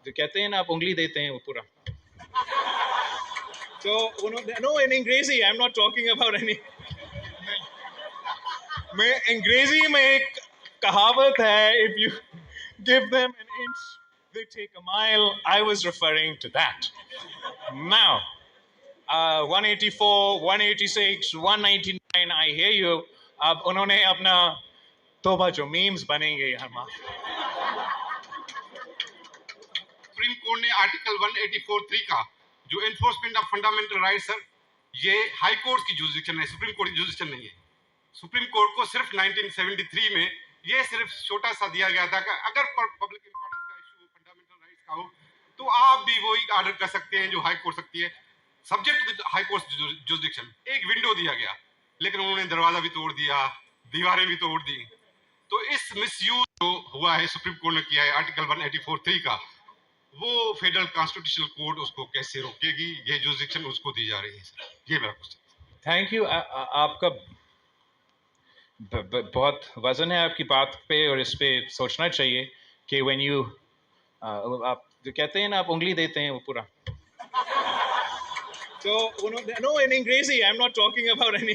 جو کہتے ہیں نا آپ انگلی دیتے ہیں وہ پورا. تو نو ان انگریزی I am not talking about any. میں انگریزی میں ایک کہاوت ہے if you give them an inch they take a mile. I was referring to that. Now 184 186 199 I hear you. اب انہوں نے اپنا توبہ جو میمز بنیں گے ہم سپریم کورٹ نے آرٹیکل 184(3) کا جو انفورسمنٹ آف فنڈامنٹل رائٹس ہے یہ ہائی کورٹ کی جوریسڈکشن ہے, سپریم کورٹ کی جوریسڈکشن نہیں ہے. سپریم کورٹ کو صرف 1973 میں یہ صرف چھوٹا سا دیا گیا تھا کہ اگر پبلک امپورٹنس کا ایشو فنڈامنٹل رائٹس کا ہو تو آپ بھی وہی آرڈر کر سکتے ہیں جو ہائی کورٹ سکتی ہے, subject to high court jurisdiction. ایک ونڈو دیا گیا لیکن انہوں نے دروازہ بھی توڑ دیا, دیواریں بھی توڑ دی. تو اس مس یوز جو ہوا ہے سپریم کورٹ نے کیا ہے آرٹیکل 184(3) کا, وہ فیڈرل کانسٹیٹیوشنل کورٹ اس کو کیسے روکے گی؟ یہ جوریسڈکشن اس کو دی جا رہی ہے. سر یہ میرا کوشچن. Thank you. آپ کا بہت وزن ہے آپ کی بات پہ, اور اس پہ سوچنا چاہیے کہ وین یو آپ جو کہتے ہیں نا آپ انگلی دیتے ہیں وہ پورا. تو نو ان انگریزی I am not talking about any.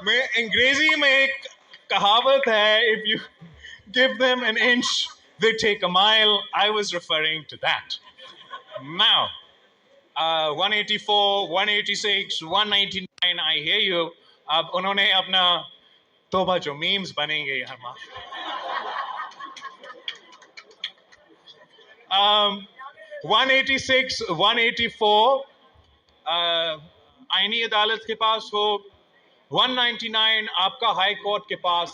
میں انگریزی میں ایک کہاوت ہے if you give them an inch they take a mile. I was referring to that. Now 184 186 199 I hear you. اب انہوں نے اپنا توبہ جو میمز بنیں گے ہم 186 184 آئینی عدالت کے پاس ہو, 199 آپ کا ہائی کورٹ کے پاس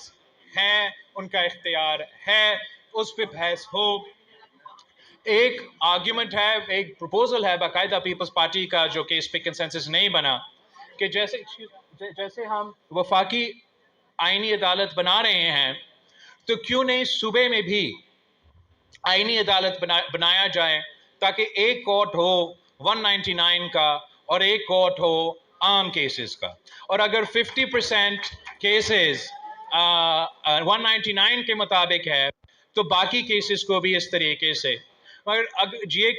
ہے, ان کا اختیار ہے, اس پہ بحث ہو. ایک آرگیومنٹ ہے, ایک پروپوزل ہے باقاعدہ پیپلز پارٹی کا جو کہ اس پہ کنسنسس نہیں بنا, کہ جیسے ہم وفاقی آئینی عدالت بنا رہے ہیں تو کیوں نہیں صوبے میں بھی آئینی عدالت بنایا جائے تاکہ ایک کورٹ ہو 199 کا اور ایک کورٹ ہو عام کیسز کا. اور اگر 50% کیسز 199 کے مطابق ہے تو باقی کیسز کو بھی اس طریقے سے. مگر یہ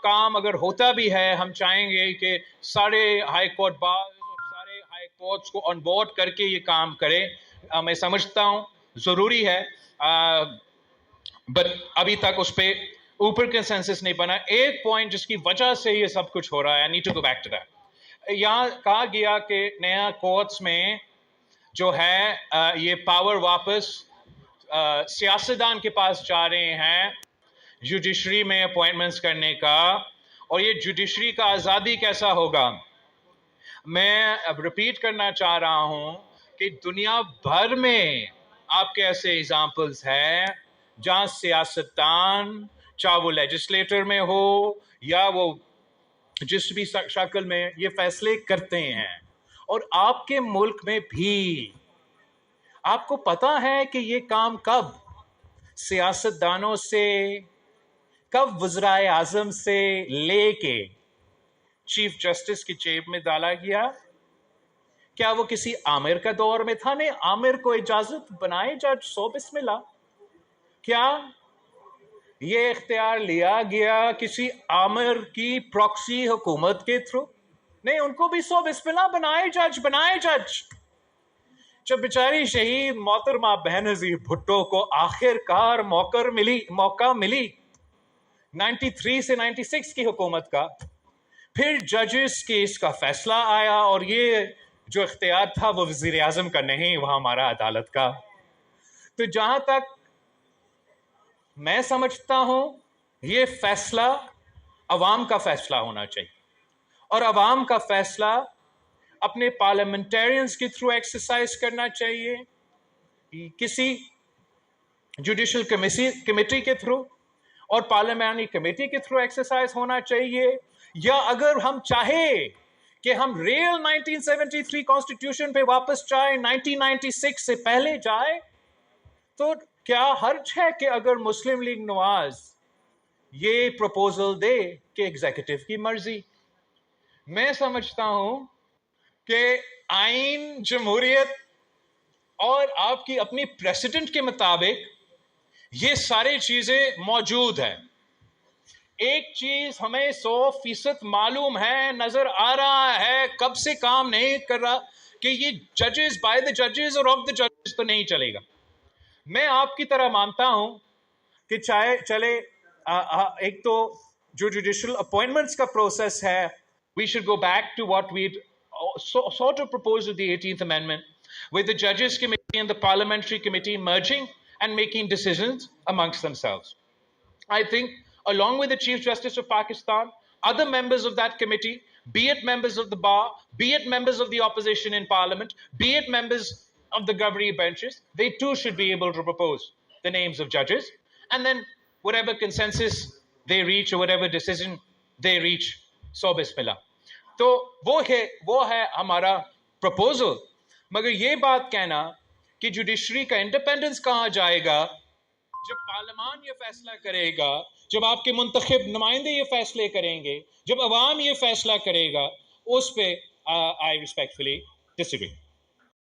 کام اگر ہوتا بھی ہے, ہم چاہیں گے کہ سارے ہائی کورٹ بار اور سارے ہائی کورٹس کو آن بورڈ کر کے یہ کام کرے. میں سمجھتا ہوں ضروری ہے, بٹ ابھی تک اس پہ اوپر کنسنسس نہیں بنا. ایک پوائنٹ جس کی وجہ سے یہ سب کچھ ہو رہا ہے, I need to go back to that. یہاں کہا گیا کہ نیا کورٹس میں جو ہے یہ پاور واپس سیاستدان کے پاس جا رہے ہیں جوڈیشری میں اپوائنٹمنٹس کرنے کا, اور یہ جوڈیشری کا آزادی کیسا ہوگا. میں اب ریپیٹ کرنا چاہ رہا ہوں کہ دنیا بھر میں آپ کے ایسے ایگزامپلس ہیں جہاں سیاستدان, چاہے وہ لیجسلیٹر میں ہو یا وہ جس بھی شکل میں, یہ فیصلے کرتے ہیں. اور آپ کے ملک میں بھی آپ کو پتا ہے کہ یہ کام کب سیاستدانوں سے, کب وزرائے اعظم سے لے کے چیف جسٹس کی جیب میں ڈالا گیا. کیا وہ کسی آمر کا دور میں تھا؟ نہیں, آمر کو اجازت بنائے جج سو بسم اللہ. کیا یہ اختیار لیا گیا کسی آمر کی پراکسی حکومت کے تھرو؟ نہیں, ان کو بھی سو بسم اللہ بنائے جج. جب بیچاری شہید محترمہ بینظیر بھٹو کو آخر کار موقع ملی 93 سے 96 کی حکومت کا, پھر ججز کیس کا فیصلہ آیا, اور یہ جو اختیار تھا وہ وزیر اعظم کا نہیں, وہ ہمارا عدالت کا. تو جہاں تک میں سمجھتا ہوں یہ فیصلہ عوام کا فیصلہ ہونا چاہیے, اور عوام کا فیصلہ اپنے پارلیمنٹیرینز کے تھرو ایکسرسائز کرنا چاہیے, کسی جوڈیشل کمیٹی کے تھرو اور پارلیمانی کمیٹی کے تھرو ایکسرسائز ہونا چاہیے. یا اگر ہم چاہے کہ ہم ریل 1973 کانسٹیٹیوشن پہ واپس جائیں, 1996 سے پہلے جائے, تو کیا حرج ہے کہ اگر مسلم لیگ نواز یہ پروپوزل دے کہ ایگزیکٹو کی مرضی. میں سمجھتا ہوں کہ آئین جمہوریت اور آپ کی اپنی پریسیڈنٹ کے مطابق یہ ساری چیزیں موجود ہیں. ایک چیز ہمیں 100% معلوم ہے, نظر آ رہا ہے, کب سے کام نہیں کر رہا, کہ یہ ججز بائی دا ججز اور آف دا ججز تو نہیں چلے گا. میں آپ کی طرح مانتا ہوں کہ چاہے چلے ایک تو جو جوڈیشل اپوائنٹمنٹس کا پروسیس ہے, we should go back to what we'd sort of proposed with the 18th Amendment, with the Judges Committee and the Parliamentary Committee merging and making decisions amongst themselves. I think, along with the Chief Justice of Pakistan, other members of that committee, be it members of the bar, be it members of the opposition in Parliament, be it members of the governing benches, they too should be able to propose the names of judges, and then whatever consensus they reach or whatever decision they reach, so bismillah. تو وہ ہے ہمارا proposal. مگر یہ بات کہنا کہ judiciary کا انڈیپینڈنس کہاں جائے گا جب پارلیمان یہ فیصلہ کرے گا, جب آپ کے منتخب نمائندے یہ فیصلے کریں گے, جب عوام یہ فیصلہ کرے گا, اس پہ I respectfully disagree.